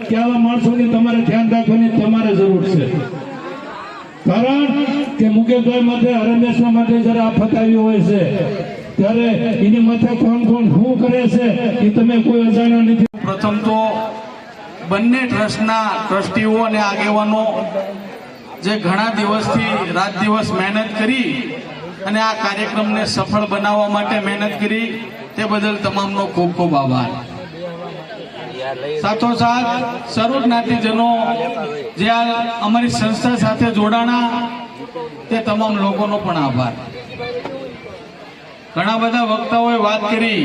કેવા માણસોની તમારે ધ્યાન રાખવાની તમારે જરૂર છે, કારણ કે મુકેશભાઈ માટે રમેશના માટે જયારે આફત આવી હોય છે ત્યારે એની માથે કોણ કોણ શું કરે છે એ તમે કોઈ અજાણ્યા નથી. પ્રથમ તો બંને ટ્રસ્ટના ટ્રસ્ટીઓ અને આગેવાનો જે ઘણા દિવસથી રાત દિવસ મહેનત કરી અને આ કાર્યક્રમને સફળ બનાવવા માટે મહેનત કરી તે બદલ તમામનો ખૂબ ખૂબ આભાર. સાથોસાથ સર્વ જ્ઞાતિજનો જે અમારી સંસ્થા સાથે જોડાણા તે તમામ લોકોનો પણ આભાર. ઘણા બધા વક્તાઓએ વાત કરી,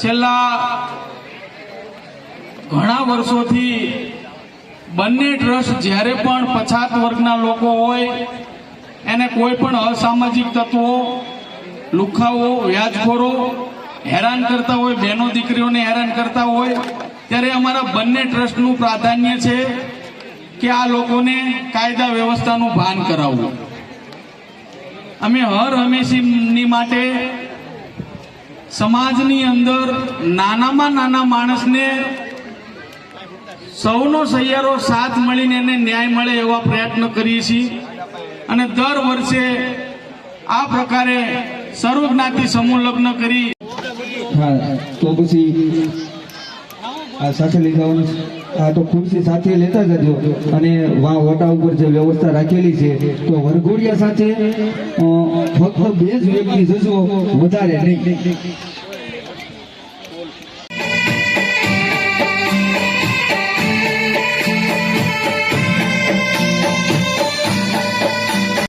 છેલ્લા ઘણા વર્ષોથી બંને ટ્રસ્ટ જ્યારે પણ પછાત વર્ગના લોકો હોય, એને કોઈ પણ અસામાજિક તત્વો, લુખાઓ, વ્યાજખોરો હેરાન કરતા હોય, બહેનો દીકરીઓને હેરાન કરતા હોય, ત્યારે અમારા બંને ટ્રસ્ટનું પ્રાધાન્ય છે કે આ લોકોને કાયદા વ્યવસ્થાનું ભાન કરાવવું. અમે હર હંમેશની માટે સમાજની અંદર નાનામાં નાના માણસને સૌનો સહિયારો સાથ મળીને એને ન્યાય મળે એવા પ્રયત્ન કરીએ છીએ અને દર વર્ષે આ પ્રકારે સર્વ જ્ઞાતિ સમૂહ લગ્ન કરી. હા, તો પછી આ સાથે લઈ જવાનું. હા, તો ખુરશી સાથે લેતા જજો અને ઓટા ઉપર જે વ્યવસ્થા રાખેલી છે તો વરઘોડિયા સાથે ફક્ત 2 જ વ્યક્તિ જજો, વધારે નહીં.